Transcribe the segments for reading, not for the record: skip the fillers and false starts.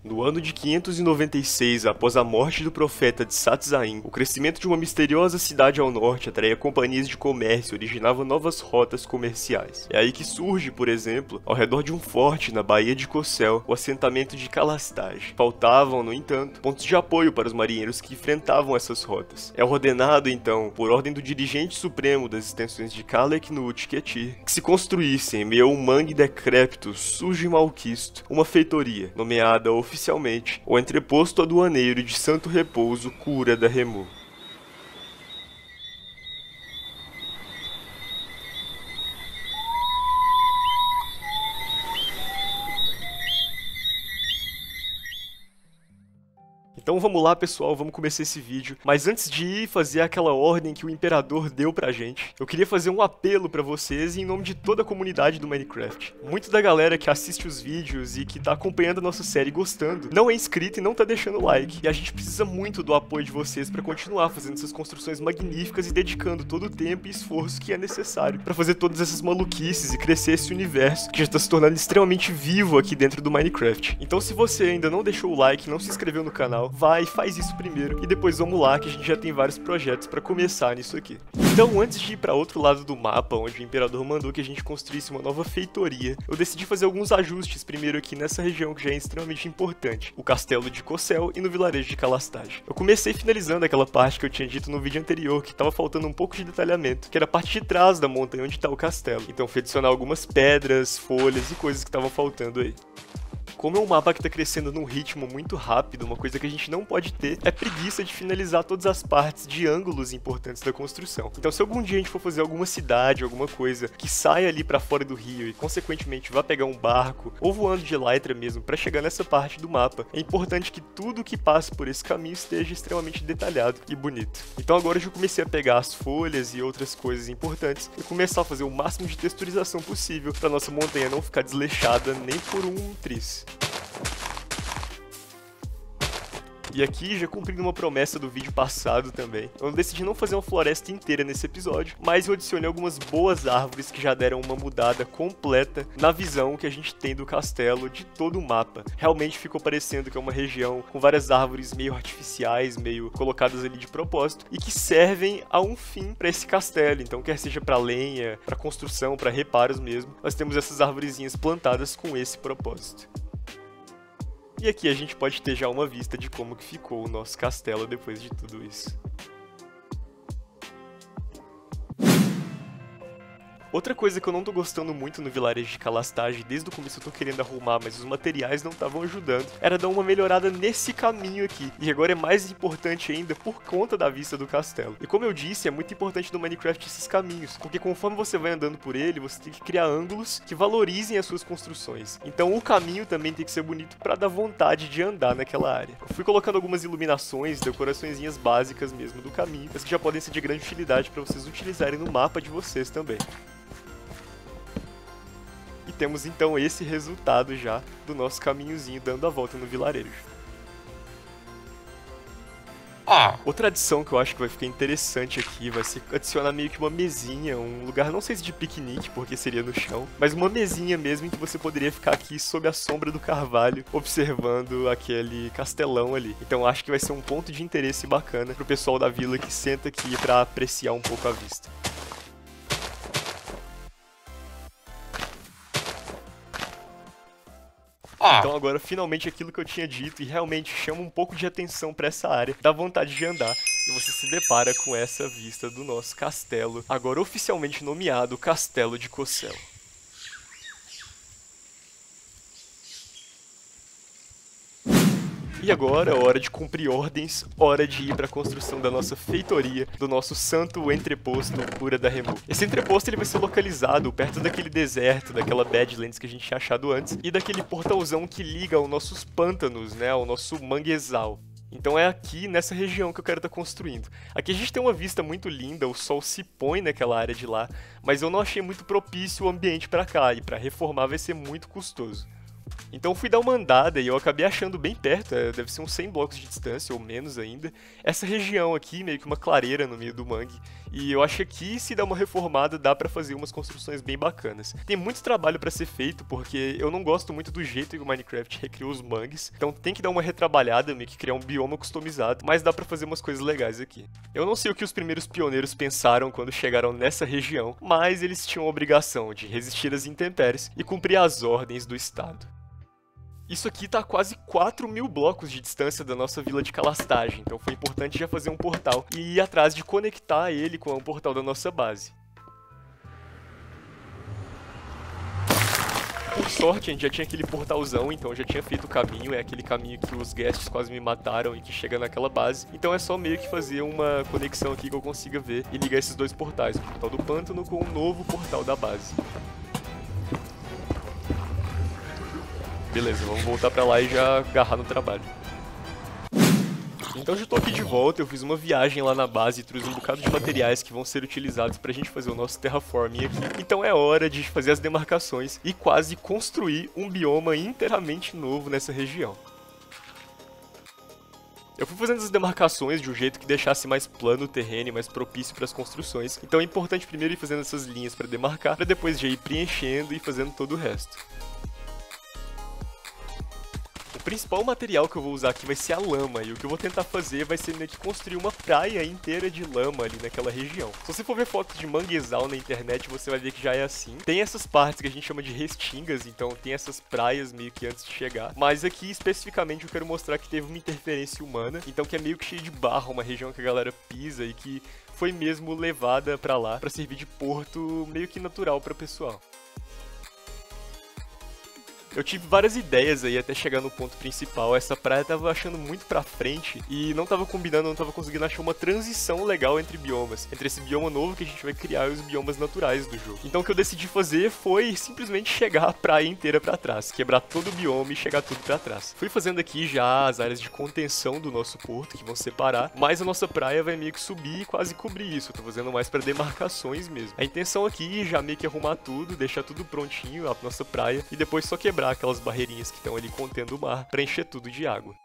No ano de 596, após a morte do profeta de Satzaim, o crescimento de uma misteriosa cidade ao norte atraía companhias de comércio e originava novas rotas comerciais. É aí que surge, por exemplo, ao redor de um forte na Baía de Cossel, o assentamento de Calastage. Faltavam, no entanto, pontos de apoio para os marinheiros que enfrentavam essas rotas. É ordenado, então, por ordem do dirigente supremo das extensões de Calec no Utquetir, que se construísse, em meio a um mangue decrépito, sujo e malquisto, uma feitoria, nomeada oficialmente o entreposto aduaneiro de Santo Repouso Cura da Remu. Então vamos lá, pessoal, vamos começar esse vídeo. Mas antes de ir fazer aquela ordem que o imperador deu pra gente, eu queria fazer um apelo pra vocês em nome de toda a comunidade do Minecraft. Muito da galera que assiste os vídeos e que tá acompanhando a nossa série gostando, não é inscrito e não tá deixando like. E a gente precisa muito do apoio de vocês pra continuar fazendo essas construções magníficas e dedicando todo o tempo e esforço que é necessário pra fazer todas essas maluquices e crescer esse universo que já tá se tornando extremamente vivo aqui dentro do Minecraft. Então se você ainda não deixou o like, não se inscreveu no canal, vai e faz isso primeiro, e depois vamos lá que a gente já tem vários projetos pra começar nisso aqui. Então, antes de ir pra outro lado do mapa, onde o imperador mandou que a gente construísse uma nova feitoria, eu decidi fazer alguns ajustes primeiro aqui nessa região que já é extremamente importante, o castelo de Cossel e no vilarejo de Calastage. Eu comecei finalizando aquela parte que eu tinha dito no vídeo anterior, que tava faltando um pouco de detalhamento, que era a parte de trás da montanha onde tá o castelo. Então fui adicionar algumas pedras, folhas e coisas que estavam faltando aí. Como é um mapa que tá crescendo num ritmo muito rápido, uma coisa que a gente não pode ter é preguiça de finalizar todas as partes de ângulos importantes da construção. Então se algum dia a gente for fazer alguma cidade, alguma coisa que saia ali pra fora do rio e consequentemente vá pegar um barco ou voando de elytra mesmo pra chegar nessa parte do mapa, é importante que tudo que passe por esse caminho esteja extremamente detalhado e bonito. Então agora eu já comecei a pegar as folhas e outras coisas importantes e começar a fazer o máximo de texturização possível pra nossa montanha não ficar desleixada nem por um tris. E aqui, já cumprindo uma promessa do vídeo passado também, eu decidi não fazer uma floresta inteira nesse episódio, mas eu adicionei algumas boas árvores que já deram uma mudada completa na visão que a gente tem do castelo de todo o mapa. Realmente ficou parecendo que é uma região com várias árvores meio artificiais, meio colocadas ali de propósito, e que servem a um fim para esse castelo. Então, quer seja para lenha, para construção, para reparos mesmo, nós temos essas arvorezinhas plantadas com esse propósito. E aqui a gente pode ter já uma vista de como que ficou o nosso castelo depois de tudo isso. Outra coisa que eu não tô gostando muito no vilarejo de Calastage, desde o começo eu tô querendo arrumar, mas os materiais não estavam ajudando, era dar uma melhorada nesse caminho aqui. E agora é mais importante ainda por conta da vista do castelo. E como eu disse, é muito importante no Minecraft esses caminhos, porque conforme você vai andando por ele, você tem que criar ângulos que valorizem as suas construções. Então o caminho também tem que ser bonito pra dar vontade de andar naquela área. Eu fui colocando algumas iluminações, decoraçõezinhas básicas mesmo do caminho, mas que já podem ser de grande utilidade pra vocês utilizarem no mapa de vocês também. E temos então esse resultado já do nosso caminhozinho dando a volta no vilarejo. Outra adição que eu acho que vai ficar interessante aqui vai ser adicionar meio que uma mesinha, um lugar, não sei se de piquenique, porque seria no chão, mas uma mesinha mesmo em que você poderia ficar aqui sob a sombra do carvalho, observando aquele castelão ali. Então acho que vai ser um ponto de interesse bacana pro pessoal da vila que senta aqui pra apreciar um pouco a vista. Então agora finalmente aquilo que eu tinha dito e realmente chama um pouco de atenção para essa área, dá vontade de andar e você se depara com essa vista do nosso castelo, agora oficialmente nomeado Castelo de Cossel. E agora, hora de cumprir ordens, hora de ir para a construção da nossa feitoria, do nosso santo entreposto Cura da Remu. Esse entreposto ele vai ser localizado perto daquele deserto, daquela Badlands que a gente tinha achado antes, e daquele portalzão que liga aos nossos pântanos, né, ao nosso manguezal. Então é aqui, nessa região que eu quero estar construindo. Aqui a gente tem uma vista muito linda, o sol se põe naquela área de lá, mas eu não achei muito propício o ambiente para cá, e para reformar vai ser muito custoso. Então fui dar uma andada e eu acabei achando bem perto, deve ser uns 100 blocos de distância ou menos ainda, essa região aqui, meio que uma clareira no meio do mangue. E eu acho que aqui, se dar uma reformada, dá pra fazer umas construções bem bacanas. Tem muito trabalho pra ser feito, porque eu não gosto muito do jeito que o Minecraft recriou os mangues, então tem que dar uma retrabalhada, meio que criar um bioma customizado, mas dá pra fazer umas coisas legais aqui. Eu não sei o que os primeiros pioneiros pensaram quando chegaram nessa região, mas eles tinham a obrigação de resistir às intempéries e cumprir as ordens do Estado. Isso aqui tá a quase 4.000 blocos de distância da nossa vila de Calastagem, então foi importante já fazer um portal e ir atrás de conectar ele com o portal da nossa base. Por sorte, a gente já tinha aquele portalzão, então eu já tinha feito o caminho, é aquele caminho que os guests quase me mataram e que chega naquela base. Então é só meio que fazer uma conexão aqui que eu consiga ver e ligar esses dois portais, o portal do pântano com o novo portal da base. Beleza, vamos voltar pra lá e já agarrar no trabalho. Então já tô aqui de volta, eu fiz uma viagem lá na base e trouxe um bocado de materiais que vão ser utilizados pra gente fazer o nosso terraforming aqui. Então é hora de fazer as demarcações e quase construir um bioma inteiramente novo nessa região. Eu fui fazendo as demarcações de um jeito que deixasse mais plano o terreno e mais propício para as construções. Então é importante primeiro ir fazendo essas linhas para demarcar, para depois já ir preenchendo e fazendo todo o resto. O principal material que eu vou usar aqui vai ser a lama, e o que eu vou tentar fazer vai ser meio que construir uma praia inteira de lama ali naquela região. Se você for ver fotos de manguezal na internet, você vai ver que já é assim. Tem essas partes que a gente chama de restingas, então tem essas praias meio que antes de chegar. Mas aqui, especificamente, eu quero mostrar que teve uma interferência humana, então que é meio que cheio de barro, uma região que a galera pisa e que foi mesmo levada pra lá pra servir de porto meio que natural para o pessoal. Eu tive várias ideias aí até chegar no ponto principal. Essa praia tava achando muito pra frente e não tava combinando, não tava conseguindo achar uma transição legal entre biomas. Entre esse bioma novo que a gente vai criar e os biomas naturais do jogo. Então o que eu decidi fazer foi simplesmente chegar a praia inteira pra trás. Quebrar todo o bioma e chegar tudo pra trás. Fui fazendo aqui já as áreas de contenção do nosso porto, que vão separar. Mas a nossa praia vai meio que subir e quase cobrir isso. Eu tô fazendo mais pra demarcações mesmo. A intenção aqui é já meio que arrumar tudo, deixar tudo prontinho, a nossa praia. E depois só quebrar aquelas barreirinhas que estão ali contendo o mar para encher tudo de água.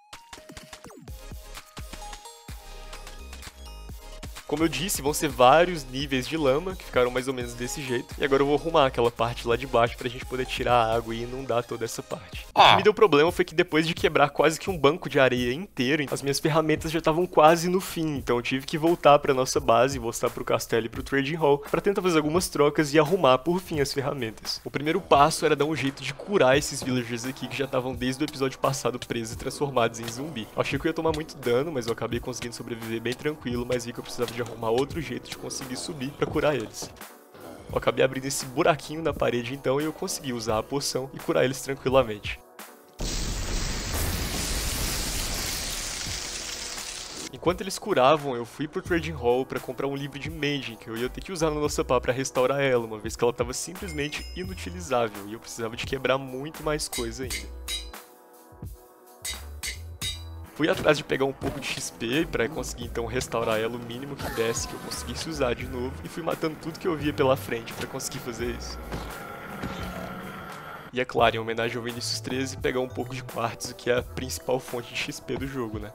Como eu disse, vão ser vários níveis de lama, que ficaram mais ou menos desse jeito. E agora eu vou arrumar aquela parte lá de baixo pra gente poder tirar a água e inundar toda essa parte. O que me deu problema foi que depois de quebrar quase que um banco de areia inteiro, as minhas ferramentas já estavam quase no fim. Então eu tive que voltar pra nossa base, voltar pro castelo e pro trading hall, pra tentar fazer algumas trocas e arrumar por fim as ferramentas. O primeiro passo era dar um jeito de curar esses villagers aqui que já estavam desde o episódio passado presos e transformados em zumbi. Eu achei que eu ia tomar muito dano, mas eu acabei conseguindo sobreviver bem tranquilo, mas vi que eu precisava de arrumar outro jeito de conseguir subir pra curar eles. Eu acabei abrindo esse buraquinho na parede então e eu consegui usar a poção e curar eles tranquilamente. Enquanto eles curavam, eu fui pro Trading Hall pra comprar um livro de Mending, que eu ia ter que usar no nosso pá pra restaurar ela, uma vez que ela tava simplesmente inutilizável e eu precisava de quebrar muito mais coisa ainda. Fui atrás de pegar um pouco de XP pra conseguir então restaurar ela o mínimo que desse, que eu conseguisse usar de novo, e fui matando tudo que eu via pela frente pra conseguir fazer isso. E é claro, em homenagem ao Vinícius 13, pegar um pouco de quartzo, que é a principal fonte de XP do jogo, né?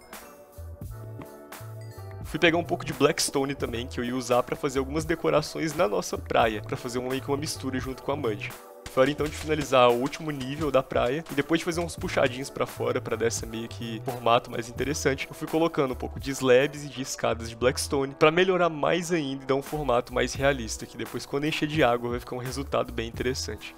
Fui pegar um pouco de Blackstone também, que eu ia usar pra fazer algumas decorações na nossa praia, pra fazer meio que uma mistura junto com a mud. Foi hora então de finalizar o último nível da praia e depois de fazer uns puxadinhos pra fora pra dar esse meio que formato mais interessante, eu fui colocando um pouco de slabs e de escadas de Blackstone pra melhorar mais ainda e dar um formato mais realista, que depois quando encher de água vai ficar um resultado bem interessante.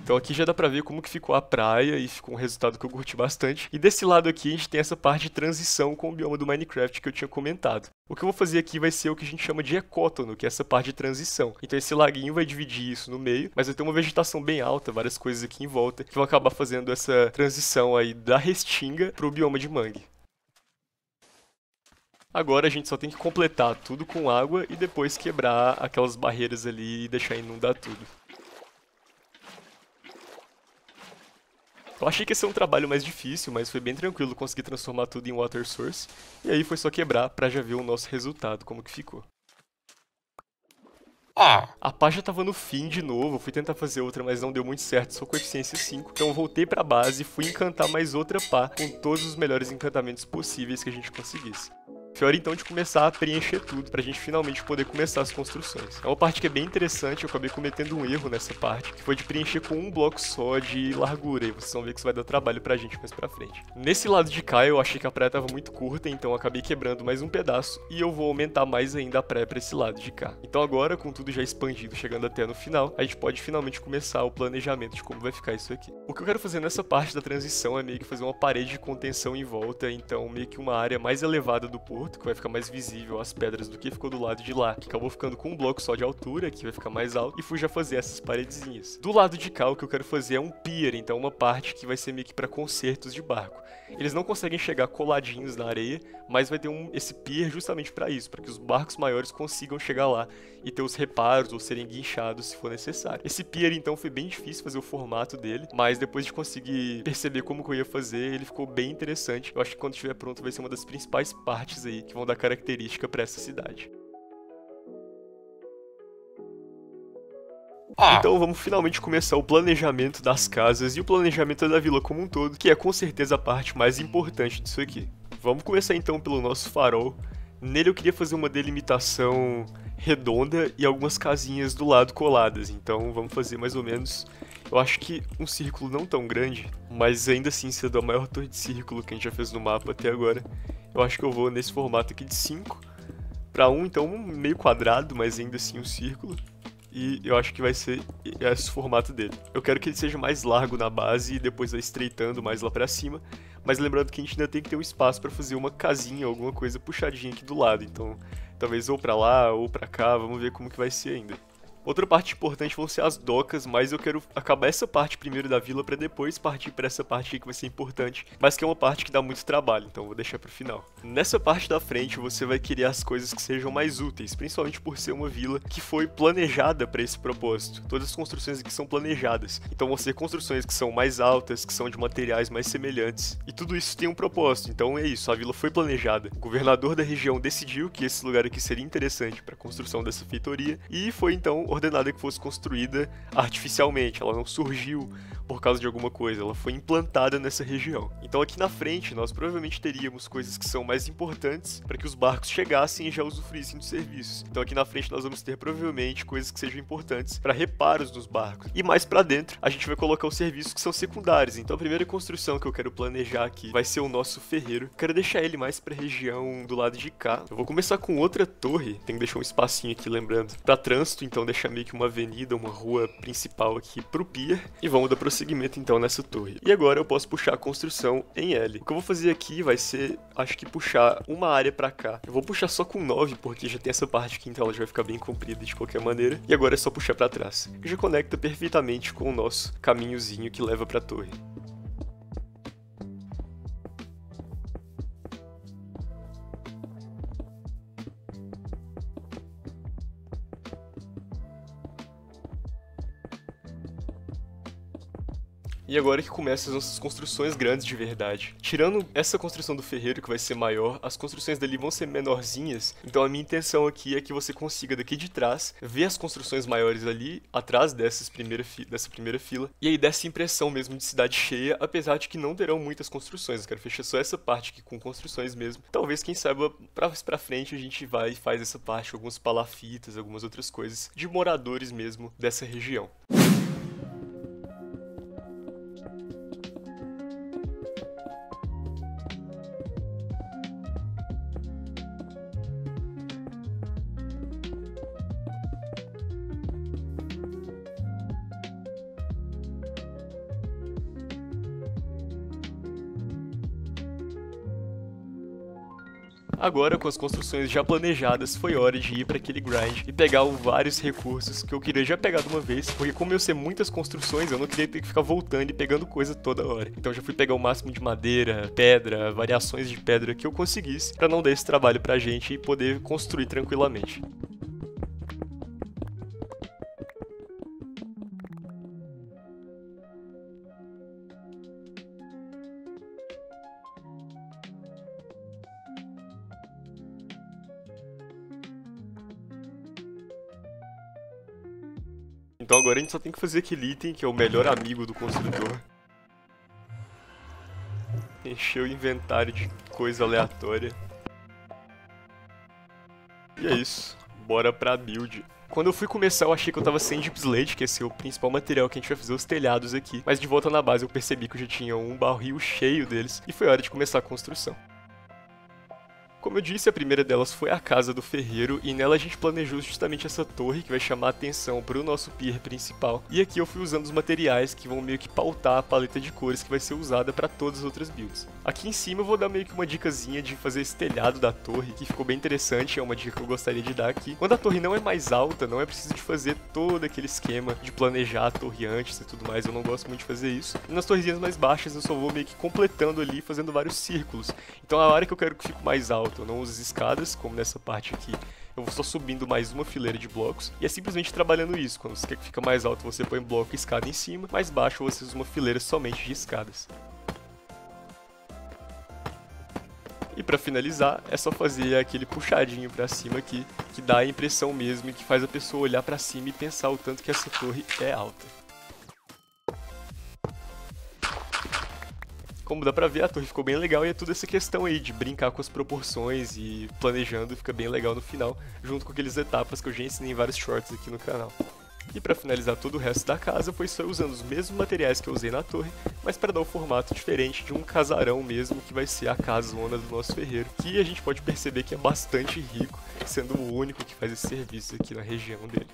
Então aqui já dá pra ver como que ficou a praia e ficou um resultado que eu curti bastante. E desse lado aqui a gente tem essa parte de transição com o bioma do Minecraft que eu tinha comentado. O que eu vou fazer aqui vai ser o que a gente chama de ecótono, que é essa parte de transição. Então esse laguinho vai dividir isso no meio, mas vai ter uma vegetação bem alta, várias coisas aqui em volta, que vão acabar fazendo essa transição aí da restinga pro bioma de mangue. Agora a gente só tem que completar tudo com água e depois quebrar aquelas barreiras ali e deixar inundar tudo. Eu achei que ia ser um trabalho mais difícil, mas foi bem tranquilo conseguir transformar tudo em water source. E aí foi só quebrar pra já ver o nosso resultado, como que ficou. A pá já tava no fim de novo, fui tentar fazer outra, mas não deu muito certo, só com eficiência 5. Então eu voltei pra base e fui encantar mais outra pá com todos os melhores encantamentos possíveis que a gente conseguisse. Foi hora então de começar a preencher tudo pra gente finalmente poder começar as construções. É uma parte que é bem interessante, eu acabei cometendo um erro nessa parte, que foi de preencher com um bloco só de largura, e vocês vão ver que isso vai dar trabalho pra gente mais pra frente. Nesse lado de cá eu achei que a praia tava muito curta, então eu acabei quebrando mais um pedaço, e eu vou aumentar mais ainda a praia pra esse lado de cá. Então agora, com tudo já expandido, chegando até no final, a gente pode finalmente começar o planejamento de como vai ficar isso aqui. O que eu quero fazer nessa parte da transição é meio que fazer uma parede de contenção em volta, então meio que uma área mais elevada do porto, que vai ficar mais visível as pedras do que ficou do lado de lá, que acabou ficando com um bloco só de altura, que vai ficar mais alto, e fui já fazer essas paredezinhas. Do lado de cá, o que eu quero fazer é um pier, então uma parte que vai ser meio que para consertos de barco. Eles não conseguem chegar coladinhos na areia, mas vai ter esse pier justamente para isso, para que os barcos maiores consigam chegar lá e ter os reparos ou serem guinchados se for necessário. Esse pier então foi bem difícil fazer o formato dele, mas depois de conseguir perceber como que eu ia fazer, ele ficou bem interessante. Eu acho que quando estiver pronto vai ser uma das principais partes aí que vão dar característica para essa cidade. Então vamos finalmente começar o planejamento das casas e o planejamento da vila como um todo, que é com certeza a parte mais importante disso aqui. Vamos começar então pelo nosso farol. Nele eu queria fazer uma delimitação redonda e algumas casinhas do lado coladas, então vamos fazer mais ou menos, eu acho que um círculo não tão grande, mas ainda assim sendo a maior torre de círculo que a gente já fez no mapa até agora. Eu acho que eu vou nesse formato aqui de 5 para 1, então um meio quadrado, mas ainda assim um círculo. E eu acho que vai ser esse formato dele. Eu quero que ele seja mais largo na base e depois vai estreitando mais lá pra cima. Mas lembrando que a gente ainda tem que ter um espaço pra fazer uma casinha, alguma coisa puxadinha aqui do lado. Então, talvez ou pra lá ou pra cá, vamos ver como que vai ser ainda. Outra parte importante vão ser as docas, mas eu quero acabar essa parte primeiro da vila pra depois partir pra essa parte aqui que vai ser importante, mas que é uma parte que dá muito trabalho, então vou deixar pro final. Nessa parte da frente você vai querer as coisas que sejam mais úteis, principalmente por ser uma vila que foi planejada para esse propósito. Todas as construções aqui são planejadas, então vão ser construções que são mais altas, que são de materiais mais semelhantes, e tudo isso tem um propósito, então é isso, a vila foi planejada. O governador da região decidiu que esse lugar aqui seria interessante para a construção dessa feitoria, e foi então ordenada que fosse construída artificialmente, ela não surgiu por causa de alguma coisa, ela foi implantada nessa região. Então aqui na frente nós provavelmente teríamos coisas que são mais importantes para que os barcos chegassem e já usufruíssem dos serviços. Então aqui na frente nós vamos ter provavelmente coisas que sejam importantes para reparos dos barcos. E mais para dentro a gente vai colocar os serviços que são secundários. Então a primeira construção que eu quero planejar aqui vai ser o nosso ferreiro. Quero deixar ele mais para a região do lado de cá. Eu vou começar com outra torre, tem que deixar um espacinho aqui lembrando, para trânsito, então deixar meio que uma avenida, uma rua principal aqui pro pier, e vamos dar prosseguimento então nessa torre. E agora eu posso puxar a construção em L. O que eu vou fazer aqui vai ser, acho que puxar uma área pra cá. Eu vou puxar só com 9, porque já tem essa parte aqui, então ela já vai ficar bem comprida de qualquer maneira. E agora é só puxar pra trás. E já conecta perfeitamente com o nosso caminhozinho que leva pra torre. E agora que começam as nossas construções grandes de verdade. Tirando essa construção do ferreiro, que vai ser maior, as construções dali vão ser menorzinhas. Então a minha intenção aqui é que você consiga daqui de trás ver as construções maiores ali, atrás dessa primeira fila. E aí dessa impressão mesmo de cidade cheia, apesar de que não terão muitas construções. Eu quero fechar só essa parte aqui com construções mesmo. Talvez, quem saiba, pra frente a gente vai e faz essa parte, alguns palafitas, algumas outras coisas, de moradores mesmo dessa região. Agora, com as construções já planejadas, foi hora de ir para aquele grind e pegar vários recursos que eu queria já pegar de uma vez, porque como eu sei muitas construções, eu não queria ter que ficar voltando e pegando coisa toda hora. Então já fui pegar o máximo de madeira, pedra, variações de pedra que eu conseguisse, para não dar esse trabalho pra gente e poder construir tranquilamente. Então agora a gente só tem que fazer aquele item que é o melhor amigo do construtor. Encher o inventário de coisa aleatória. E é isso. Bora pra build. Quando eu fui começar, eu achei que eu tava sem Deep Slate, que esse é o principal material que a gente vai fazer os telhados aqui. Mas de volta na base eu percebi que eu já tinha um barril cheio deles e foi hora de começar a construção. Como eu disse, a primeira delas foi a casa do ferreiro, e nela a gente planejou justamente essa torre que vai chamar a atenção para o nosso pier principal. E aqui eu fui usando os materiais que vão meio que pautar a paleta de cores que vai ser usada para todas as outras builds. Aqui em cima eu vou dar meio que uma dicasinha de fazer esse telhado da torre, que ficou bem interessante, é uma dica que eu gostaria de dar aqui. Quando a torre não é mais alta, não é preciso de fazer todo aquele esquema de planejar a torre antes e tudo mais, eu não gosto muito de fazer isso. E nas torrezinhas mais baixas eu só vou meio que completando ali, fazendo vários círculos. Então a hora que eu quero que fique mais alto, eu não uso as escadas, como nessa parte aqui. Eu vou só subindo mais uma fileira de blocos, e é simplesmente trabalhando isso. Quando você quer que fique mais alto, você põe bloco e escada em cima, mais baixo você usa uma fileira somente de escadas. E pra finalizar, é só fazer aquele puxadinho pra cima aqui, que dá a impressão mesmo e que faz a pessoa olhar pra cima e pensar o tanto que essa torre é alta. Como dá pra ver, a torre ficou bem legal e é tudo essa questão aí de brincar com as proporções e planejando, fica bem legal no final, junto com aquelas etapas que eu já ensinei em vários shorts aqui no canal. E pra finalizar todo o resto da casa, foi só usando os mesmos materiais que eu usei na torre, mas para dar um formato diferente de um casarão mesmo, que vai ser a casona do nosso ferreiro, que a gente pode perceber que é bastante rico, sendo o único que faz esse serviço aqui na região dele.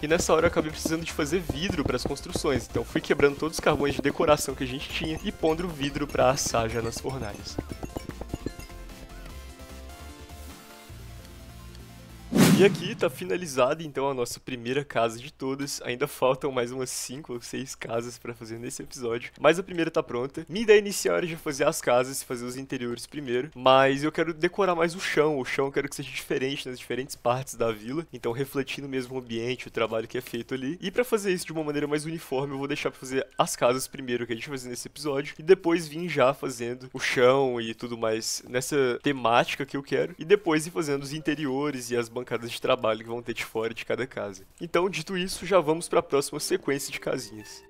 E nessa hora eu acabei precisando de fazer vidro para as construções, então fui quebrando todos os carvões de decoração que a gente tinha e pondo o vidro para assar já nas fornalhas. E aqui tá finalizada então a nossa primeira casa de todas. Ainda faltam mais umas 5 ou 6 casas pra fazer nesse episódio, mas a primeira tá pronta. Minha ideia inicial era de fazer as casas, fazer os interiores primeiro, mas eu quero decorar mais o chão. O chão eu quero que seja diferente nas diferentes partes da vila, então refletindo mesmo o ambiente, o trabalho que é feito ali. E pra fazer isso de uma maneira mais uniforme, eu vou deixar pra fazer as casas primeiro, que a gente vai fazer nesse episódio, e depois vir já fazendo o chão e tudo mais nessa temática que eu quero, e depois ir fazendo os interiores e as bancadas de trabalho que vão ter de fora de cada casa. Então, dito isso, já vamos para a próxima sequência de casinhas.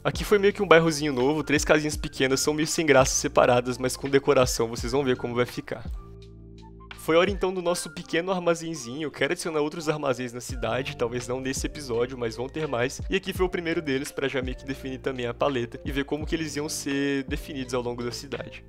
Aqui foi meio que um bairrozinho novo, 3 casinhas pequenas, são meio sem graça separadas, mas com decoração vocês vão ver como vai ficar. Foi hora então do nosso pequeno armazenzinho. Eu quero adicionar outros armazéns na cidade, talvez não nesse episódio, mas vão ter mais. E aqui foi o primeiro deles para já meio que definir também a paleta e ver como que eles iam ser definidos ao longo da cidade.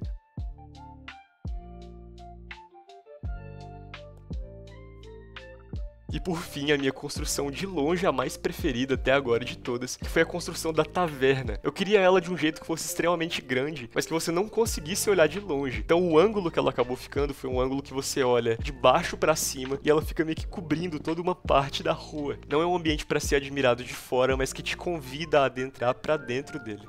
E por fim, a minha construção de longe a mais preferida até agora de todas, que foi a construção da taverna. Eu queria ela de um jeito que fosse extremamente grande, mas que você não conseguisse olhar de longe. Então o ângulo que ela acabou ficando foi um ângulo que você olha de baixo pra cima e ela fica meio que cobrindo toda uma parte da rua. Não é um ambiente para ser admirado de fora, mas que te convida a adentrar pra dentro dele.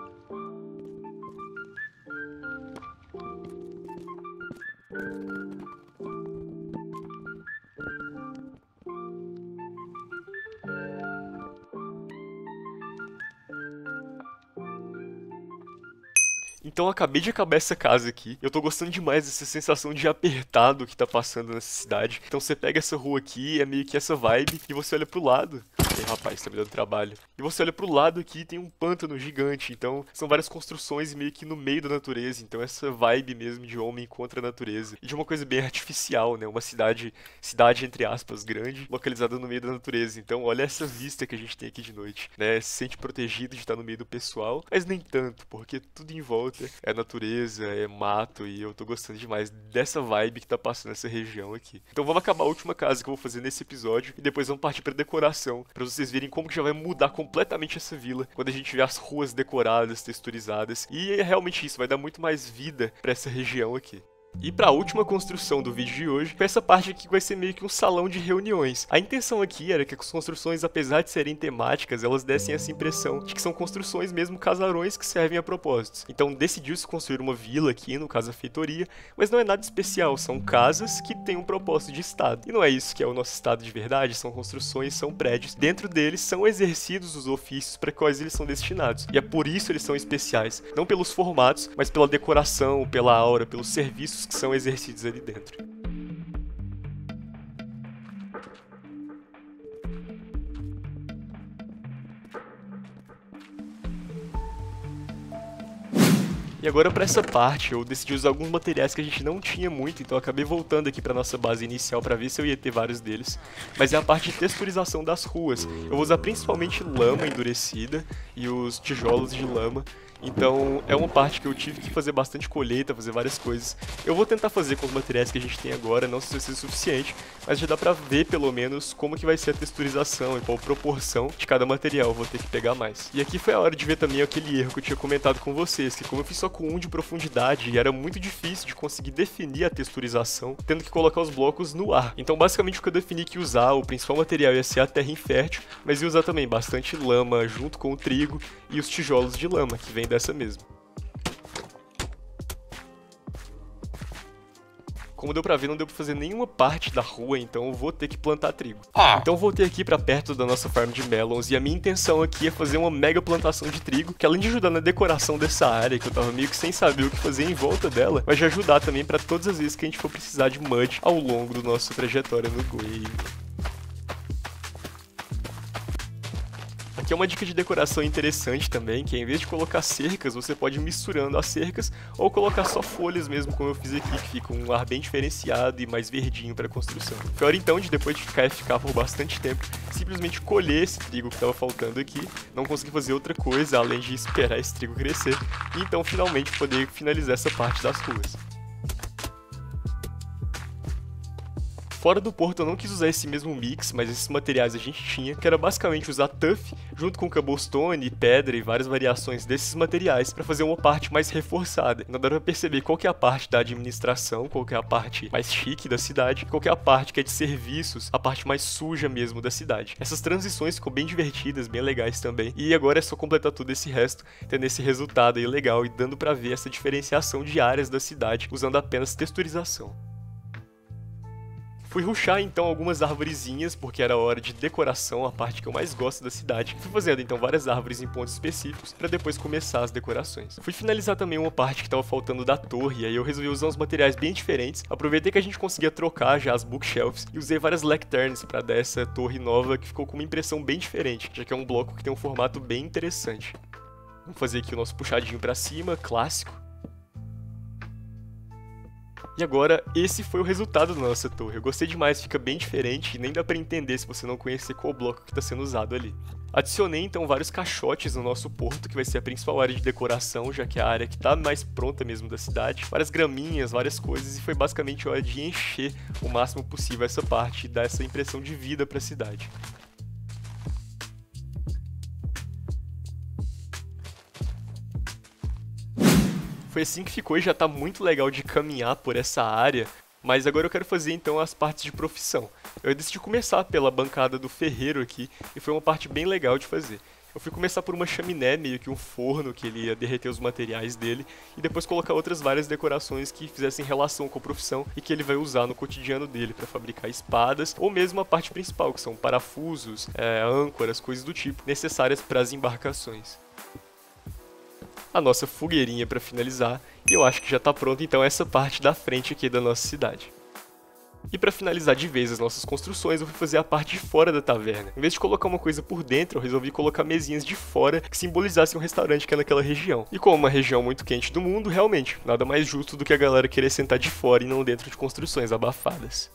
Então eu acabei de acabar essa casa aqui. Eu tô gostando demais dessa sensação de apertado que tá passando nessa cidade. Então você pega essa rua aqui, é meio que essa vibe, e você olha pro lado. Ei, rapaz, tá me dando trabalho. E você olha pro lado aqui e tem um pântano gigante. Então são várias construções meio que no meio da natureza. Então essa vibe mesmo de homem contra a natureza. E de uma coisa bem artificial, né? Uma cidade entre aspas, grande, localizada no meio da natureza. Então olha essa vista que a gente tem aqui de noite, né? Se sente protegido de estar no meio do pessoal, mas nem tanto, porque tudo em volta é natureza, é mato, e eu tô gostando demais dessa vibe que tá passando nessa região aqui. Então vamos acabar a última casa que eu vou fazer nesse episódio, e depois vamos partir pra decoração, pra vocês verem como que já vai mudar completamente essa vila, quando a gente vê as ruas decoradas, texturizadas, e é realmente isso, vai dar muito mais vida pra essa região aqui. E para a última construção do vídeo de hoje, foi essa parte aqui que vai ser meio que um salão de reuniões. A intenção aqui era que as construções, apesar de serem temáticas, elas dessem essa impressão de que são construções mesmo casarões que servem a propósitos. Então decidiu-se construir uma vila aqui, no caso a feitoria, mas não é nada especial, são casas que têm um propósito de estado. E não é isso que é o nosso estado de verdade, são construções, são prédios. Dentro deles são exercidos os ofícios para quais eles são destinados. E é por isso eles são especiais, não pelos formatos, mas pela decoração, pela aura, pelos serviços que são exercidos ali dentro. E agora para essa parte, eu decidi usar alguns materiais que a gente não tinha muito, então eu acabei voltando aqui para nossa base inicial para ver se eu ia ter vários deles. Mas é a parte de texturização das ruas. Eu vou usar principalmente lama endurecida e os tijolos de lama. Então é uma parte que eu tive que fazer bastante colheita, fazer várias coisas. Eu vou tentar fazer com os materiais que a gente tem agora, não sei se vai ser suficiente, mas já dá pra ver pelo menos como que vai ser a texturização e qual proporção de cada material eu vou ter que pegar mais. E aqui foi a hora de ver também aquele erro que eu tinha comentado com vocês, que como eu fiz só com 1 de profundidade, era muito difícil de conseguir definir a texturização, tendo que colocar os blocos no ar. Então basicamente o que eu defini que usar, o principal material ia ser a terra infértil, mas ia usar também bastante lama junto com o trigo e os tijolos de lama, que vem dessa mesmo. Como deu pra ver, não deu pra fazer nenhuma parte da rua, então eu vou ter que plantar trigo. Então eu voltei aqui pra perto da nossa farm de melons, e a minha intenção aqui é fazer uma mega plantação de trigo, que além de ajudar na decoração dessa área, que eu tava meio que sem saber o que fazer em volta dela, vai já ajudar também pra todas as vezes que a gente for precisar de mud ao longo da nossa trajetória no game. Aqui é uma dica de decoração interessante também, que em vez de colocar cercas, você pode ir misturando as cercas ou colocar só folhas mesmo, como eu fiz aqui, que fica um ar bem diferenciado e mais verdinho para a construção. Foi hora então de, depois de ficar FK por bastante tempo, simplesmente colher esse trigo que estava faltando aqui, não consegui fazer outra coisa além de esperar esse trigo crescer, e então finalmente poder finalizar essa parte das ruas. Fora do porto eu não quis usar esse mesmo mix, mas esses materiais a gente tinha, que era basicamente usar tuff junto com cobblestone, pedra e várias variações desses materiais para fazer uma parte mais reforçada. Não dá pra perceber qual que é a parte da administração, qual que é a parte mais chique da cidade, qual que é a parte que é de serviços, a parte mais suja mesmo da cidade. Essas transições ficam bem divertidas, bem legais também, e agora é só completar todo esse resto, tendo esse resultado aí legal e dando pra ver essa diferenciação de áreas da cidade usando apenas texturização. Fui rushar então algumas arvorezinhas, porque era hora de decoração, a parte que eu mais gosto da cidade. Fui fazendo então várias árvores em pontos específicos, para depois começar as decorações. Fui finalizar também uma parte que estava faltando da torre, e aí eu resolvi usar uns materiais bem diferentes. Aproveitei que a gente conseguia trocar já as bookshelves, e usei várias lecterns para dar essa torre nova, que ficou com uma impressão bem diferente, já que é um bloco que tem um formato bem interessante. Vamos fazer aqui o nosso puxadinho para cima, clássico. E agora, esse foi o resultado da nossa torre. Eu gostei demais, fica bem diferente e nem dá pra entender se você não conhecer qual bloco que está sendo usado ali. Adicionei então vários caixotes no nosso porto, que vai ser a principal área de decoração, já que é a área que tá mais pronta mesmo da cidade. Várias graminhas, várias coisas, e foi basicamente a hora de encher o máximo possível essa parte e dar essa impressão de vida pra cidade. Foi assim que ficou e já tá muito legal de caminhar por essa área, mas agora eu quero fazer então as partes de profissão. Eu decidi começar pela bancada do ferreiro aqui, e foi uma parte bem legal de fazer. Eu fui começar por uma chaminé, meio que um forno, que ele ia derreter os materiais dele, e depois colocar outras várias decorações que fizessem relação com a profissão e que ele vai usar no cotidiano dele para fabricar espadas, ou mesmo a parte principal, que são parafusos, âncoras, coisas do tipo, necessárias para as embarcações. a nossa fogueirinha para finalizar, e eu acho que já tá pronto então essa parte da frente aqui da nossa cidade. E para finalizar de vez as nossas construções, eu fui fazer a parte de fora da taverna. Em vez de colocar uma coisa por dentro, eu resolvi colocar mesinhas de fora que simbolizassem um restaurante que é naquela região. E como uma região muito quente do mundo, realmente, nada mais justo do que a galera querer sentar de fora e não dentro de construções abafadas.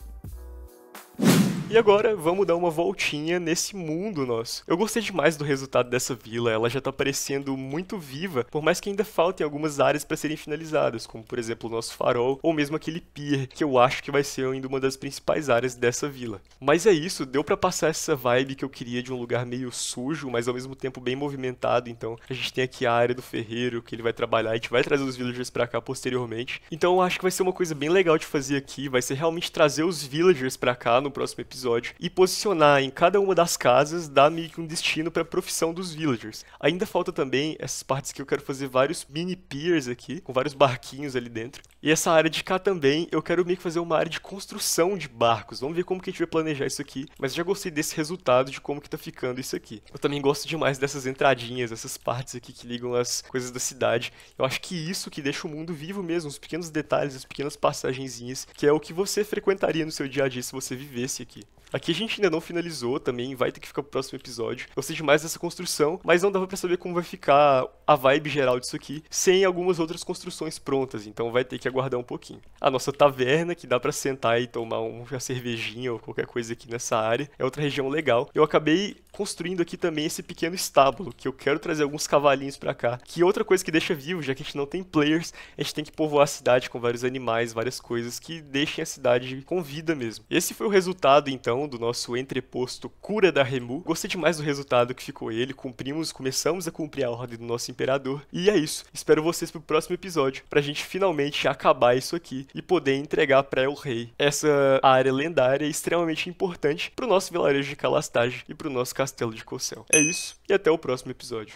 E agora, vamos dar uma voltinha nesse mundo nosso. Eu gostei demais do resultado dessa vila, ela já tá parecendo muito viva, por mais que ainda faltem algumas áreas para serem finalizadas, como por exemplo o nosso farol, ou mesmo aquele pier, que eu acho que vai ser ainda uma das principais áreas dessa vila. Mas é isso, deu pra passar essa vibe que eu queria de um lugar meio sujo, mas ao mesmo tempo bem movimentado, então a gente tem aqui a área do ferreiro, que ele vai trabalhar, a gente vai trazer os villagers pra cá posteriormente. Então eu acho que vai ser uma coisa bem legal de fazer aqui, vai ser realmente trazer os villagers pra cá no próximo episódio, e posicionar em cada uma das casas, dar meio que um destino para a profissão dos villagers. Ainda falta também essas partes que eu quero fazer vários mini piers aqui, com vários barquinhos ali dentro. E essa área de cá também, eu quero meio que fazer uma área de construção de barcos. Vamos ver como que a gente vai planejar isso aqui, mas já gostei desse resultado, de como que tá ficando isso aqui. Eu também gosto demais dessas entradinhas, essas partes aqui que ligam as coisas da cidade. Eu acho que isso que deixa o mundo vivo mesmo, os pequenos detalhes, as pequenas passagenzinhas, que é o que você frequentaria no seu dia a dia se você vivesse aqui. Aqui a gente ainda não finalizou também, vai ter que ficar pro próximo episódio. Gostei demais dessa construção, mas não dava pra saber como vai ficar a vibe geral disso aqui, sem algumas outras construções prontas, então vai ter que aguardar um pouquinho. A nossa taverna, que dá pra sentar e tomar uma cervejinha ou qualquer coisa aqui nessa área, é outra região legal. Eu acabei construindo aqui também esse pequeno estábulo, que eu quero trazer alguns cavalinhos pra cá, que outra coisa que deixa vivo, já que a gente não tem players, a gente tem que povoar a cidade com vários animais, várias coisas que deixem a cidade com vida mesmo. Esse foi o resultado, então, do nosso entreposto Cura da Remu. Gostei demais do resultado que ficou ele, começamos a cumprir a ordem do nosso imperador, e é isso. Espero vocês pro próximo episódio, pra gente finalmente acabar isso aqui e poder entregar pra El Rei essa área lendária extremamente importante pro nosso vilarejo de Calastage e pro nosso castelo de Cossel. É isso, e até o próximo episódio.